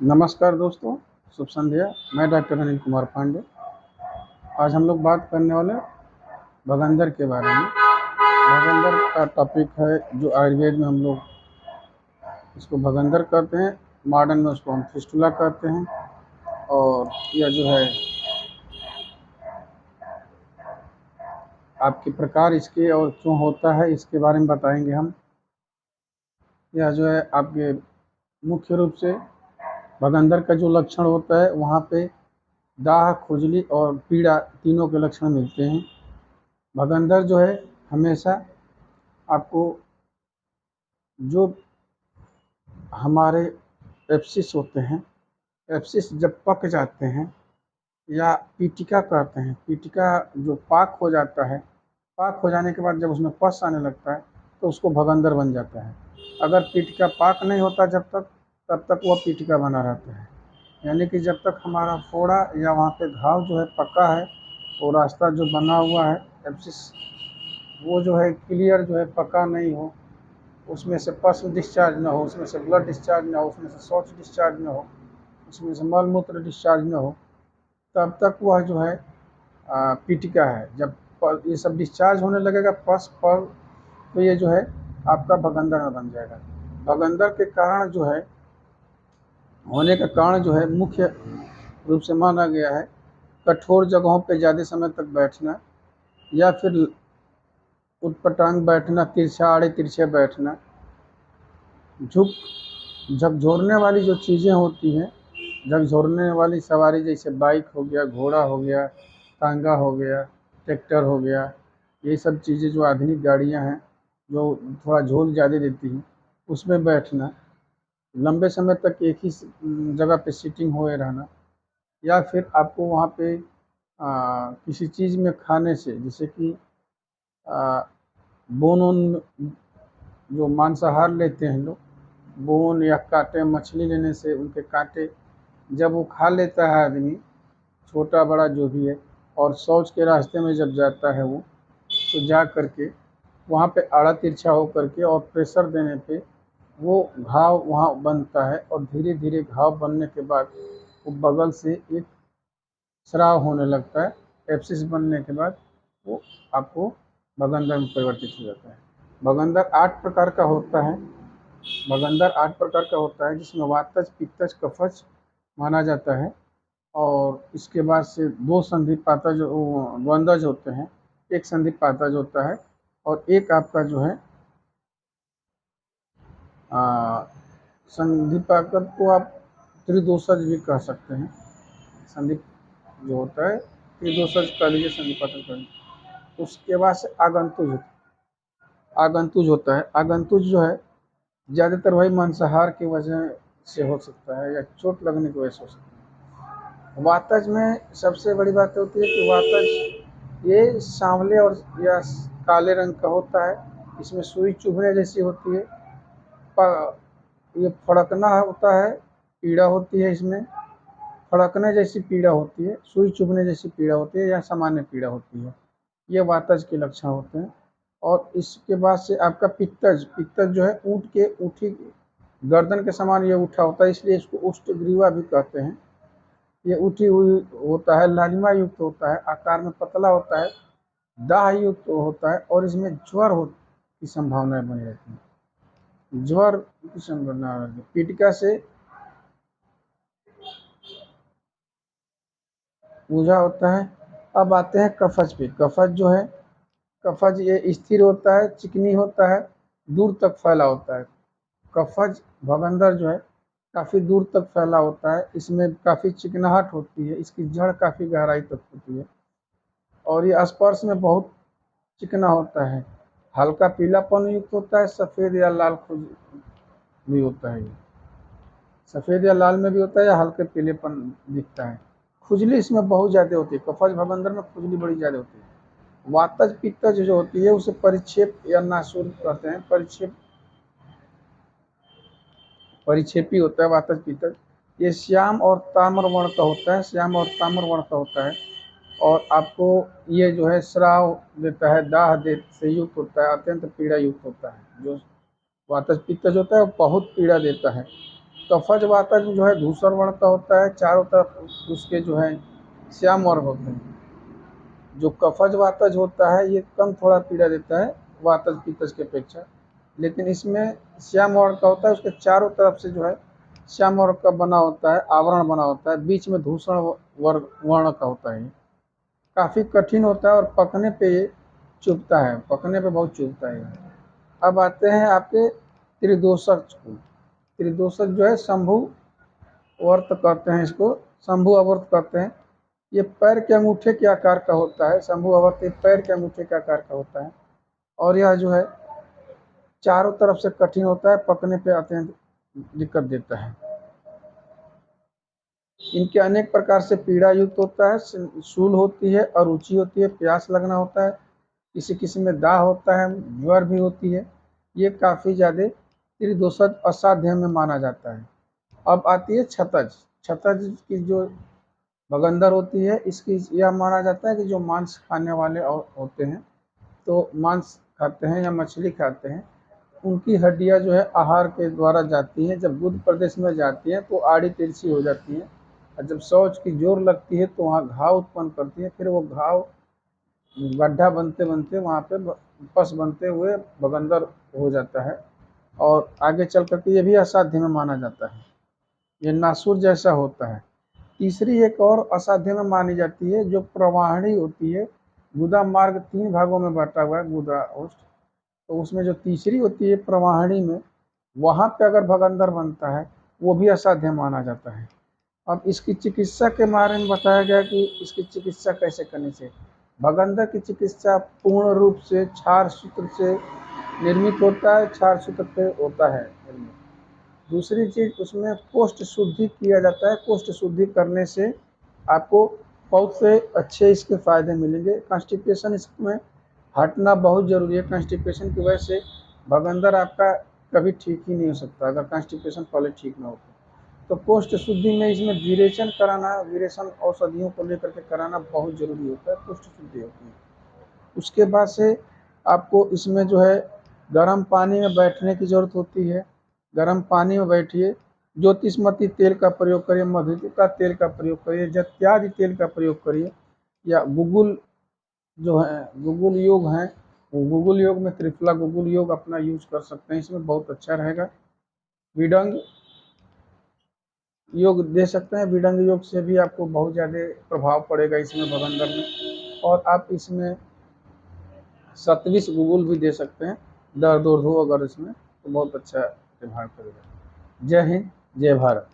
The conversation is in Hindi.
नमस्कार दोस्तों, शुभ संध्या। मैं डॉक्टर अनिल कुमार पांडे। आज हम लोग बात करने वाले भगंदर के बारे में। भगंदर का टॉपिक है जो आयुर्वेद में हम लोग इसको भगंदर कहते हैं, मॉडर्न में उसको हम फिस्टुला कहते हैं। और यह जो है आपके प्रकार इसके और क्यों होता है इसके बारे में बताएंगे हम। यह जो है आपके मुख्य रूप से भगंदर का जो लक्षण होता है वहाँ पे दाह, खुजली और पीड़ा तीनों के लक्षण मिलते हैं। भगंदर जो है हमेशा आपको जो हमारे एब्सिस होते हैं, एब्सिस जब पक जाते हैं या पीटिका कहते हैं, पीटिका जो पाक हो जाता है, पाक हो जाने के बाद जब उसमें पस आने लगता है तो उसको भगंदर बन जाता है। अगर पीटिका पाक नहीं होता जब तक, तब तक वह पीटिका बना रहता है। यानी कि जब तक हमारा फोड़ा या वहाँ पे घाव जो है पका है, वो रास्ता जो बना हुआ है एब्सिस, वो जो है क्लियर जो है पका नहीं हो, उसमें से पस डिस्चार्ज ना हो, उसमें से ब्लड डिस्चार्ज ना हो, उसमें से शौच डिस्चार्ज ना हो, उसमें से मल मूत्र डिस्चार्ज ना हो, तब तक वह जो है पीटिका है। जब ये सब डिस्चार्ज होने लगेगा पस पर, तो ये जो है आपका भगंदर में बन जाएगा। भगंदर के कारण जो है होने का कारण जो है मुख्य रूप से माना गया है कठोर जगहों पे ज़्यादा समय तक बैठना, या फिर उटपटांग बैठना, तिरछा आड़े तिरछे बैठना, झुक झकझोरने वाली जो चीज़ें होती हैं, झकझोरने वाली सवारी जैसे बाइक हो गया, घोड़ा हो गया, तांगा हो गया, ट्रैक्टर हो गया, ये सब चीज़ें जो आधुनिक गाड़ियां हैं जो थोड़ा झोल ज़्यादा देती हैं, उसमें बैठना, लंबे समय तक एक ही जगह पे सीटिंग हुए रहना, या फिर आपको वहाँ पे किसी चीज़ में खाने से, जैसे कि बोन वोन, जो मांसाहार लेते हैं लोग, बोन या कांटे मछली लेने से उनके कांटे जब वो खा लेता है आदमी, छोटा बड़ा जो भी है, और शौच के रास्ते में जब जाता है वो, तो जा करके वहाँ पे आड़ा तिरछा हो करके और प्रेशर देने पे वो घाव वहाँ बनता है, और धीरे धीरे घाव बनने के बाद वो बगल से एक स्राव होने लगता है। एब्सिस बनने के बाद वो आपको भगंदर में परिवर्तित हो जाता है। भगंदर 8 प्रकार का होता है। भगंदर 8 प्रकार का होता है, जिसमें वातज, पित्तज, कफज माना जाता है। और इसके बाद से 2 संधिपातज द्वंद्वज होते हैं, एक संधिपातज होता है, और एक आपका जो है संधिपातज को आप त्रिदोषज भी कह सकते हैं। संधि जो होता है त्रिदोषज कह लीजिए, संधिपातज कह लीजिए। उसके बाद से आगंतुज होता है। आगंतुज जो है ज़्यादातर वही मांसाहार की वजह से हो सकता है या चोट लगने की वजह से हो सकता है। वातज में सबसे बड़ी बात होती है कि वातज ये सांवले और या काले रंग का होता है। इसमें सुई चुभने जैसी होती है, ये फड़कना होता है, पीड़ा होती है इसमें, फड़कने जैसी पीड़ा होती है, सुई चुभने जैसी पीड़ा होती है, या सामान्य पीड़ा होती है। ये वातज के लक्षण होते हैं। और इसके बाद से आपका पित्तज, पित्तज जो है ऊँट के ऊँटी गर्दन के समान ये उठा होता है, इसलिए इसको उष्टग्रीवा भी कहते हैं। ये उठी हुई होता है, लालिमा युक्त होता है, आकार में पतला होता है, दाह युक्त होता है, और इसमें ज्वर की संभावनाएं बनी रहती हैं। ज्वर की संभावना रहती है। पीटिका से पूजा होता है। अब आते हैं कफज पे। कफज जो है, कफज ये स्थिर होता है, चिकनी होता है, दूर तक फैला होता है। कफज भगंदर जो है काफ़ी दूर तक फैला होता है, इसमें काफ़ी चिकनाहट होती है, इसकी जड़ काफ़ी गहराई तक होती है, और ये स्पर्श में बहुत चिकना होता है। हल्का पीलापन युक्त होता है, सफ़ेद या लाल खुज भी होता है। ये सफ़ेद या लाल में भी होता है, या हल्के पीलेपन दिखता है। खुजली इसमें बहुत ज़्यादा होती है। कफज भगंदर में खुजली बड़ी ज़्यादा होती है। वातज पित्तज जो होती है उसे परिक्षेप या नासूर कहते हैं। परिक्षेपी होता है वातज पित्तज। ये श्याम और ताम्र वर्ण का होता है, श्याम और ताम्र वर्ण का होता है, और आपको ये जो है स्राव देता है, दाह दे से युक्त होता है, अत्यंत पीड़ा युक्त होता है। जो वातज पित्तज होता है वो बहुत पीड़ा देता है। कफज वातज जो है धूसर वर्ण का होता है, चारों तरफ उसके जो है श्याम वर्ण होते हैं। जो कफज वातज होता है ये कम थोड़ा पीड़ा देता है वातज पित्तज की अपेक्षा, लेकिन इसमें श्याम वर्ण का होता है, उसके चारों तरफ से जो है श्याम वर्ण का बना होता है, आवरण बना होता है, बीच में धूसर वर्ण का होता है। काफ़ी कठिन होता है और पकने पे ये चुभता है, पकने पे बहुत चुभता है। अब आते हैं आपके त्रिदोषक को। त्रिदोषक जो है शंभु वर्त कहते हैं, इसको शंभु अवर्त कहते हैं। ये पैर के अंगूठे के आकार का होता है, शंभु अवर्त पैर के अंगूठे के आकार का होता है, और यह जो है चारों तरफ से कठिन होता है, पकने पे अत्यंत दिक्कत देता है। इनके अनेक प्रकार से पीड़ा युक्त होता है, शूल होती है, अरुचि होती है, प्यास लगना होता है, किसी किसी में दाह होता है, ज्वर भी होती है। ये काफ़ी ज़्यादा त्रिदोषज असाध्य में माना जाता है। अब आती है छतज। छतज की जो भगंदर होती है, इसकी यह माना जाता है कि जो मांस खाने वाले होते हैं, तो मांस खाते हैं या मछली खाते हैं, उनकी हड्डियां जो है आहार के द्वारा जाती हैं, जब गुद प्रदेश में जाती हैं तो आड़ी तिरछी हो जाती हैं, और जब शौच की जोर लगती है तो वहाँ घाव उत्पन्न करती है, फिर वो घाव गड्ढा बनते बनते वहाँ पे पस बनते हुए भगंदर हो जाता है, और आगे चल करके ये भी असाध्य में माना जाता है। ये नासुर जैसा होता है। तीसरी एक और असाध्य में मानी जाती है जो प्रवाहिणी होती है। गुदा मार्ग 3 भागों में बांटा हुआ है, गुदा ओष्ठ, तो उसमें जो तीसरी होती है प्रवाहिणी में, वहाँ पे अगर भगंदर बनता है वो भी असाध्य माना जाता है। अब इसकी चिकित्सा के बारे में बताया गया कि इसकी चिकित्सा कैसे करनी चाहिए। भगंदर की चिकित्सा पूर्ण रूप से क्षार सूत्र से निर्मित होता है, क्षार सूत्र पे होता है निर्मित। दूसरी चीज़ उसमें कोष्ठ शुद्धि किया जाता है, कोष्ठ शुद्धि करने से आपको बहुत से अच्छे इसके फायदे मिलेंगे। कॉन्स्टिपेशन इसमें हटना बहुत ज़रूरी है, कॉन्स्टिपेशन की वजह से भगंदर आपका कभी ठीक ही नहीं हो सकता अगर कॉन्स्टिपेशन पहले ठीक ना हो तो। कोष्ठ शुद्धि में इसमें वीरेचन कराना, वीरेशन औषधियों को लेकर के कराना बहुत ज़रूरी होता है, कोष्ठ शुद्धि होती है। उसके बाद से आपको इसमें जो है गर्म पानी में बैठने की ज़रूरत होती है। गर्म पानी में बैठिए, ज्योतिषमती तेल का प्रयोग करिए, मधुति का तेल का प्रयोग करिए, जत्यादि तेल का प्रयोग करिए, या गुगुल जो है गुगुल योग है, वो गुगुल योग में त्रिफला गुगुल योग अपना यूज कर सकते हैं, इसमें बहुत अच्छा रहेगा। विडंग योग दे सकते हैं, विडंग योग से भी आपको बहुत ज़्यादा प्रभाव पड़ेगा इसमें भगंदर में। और आप इसमें 27 गुगुल भी दे सकते हैं, दर्द उर्द हो अगर इसमें तो बहुत अच्छा व्यवहार करेगा। जय हिंद, जय भारत।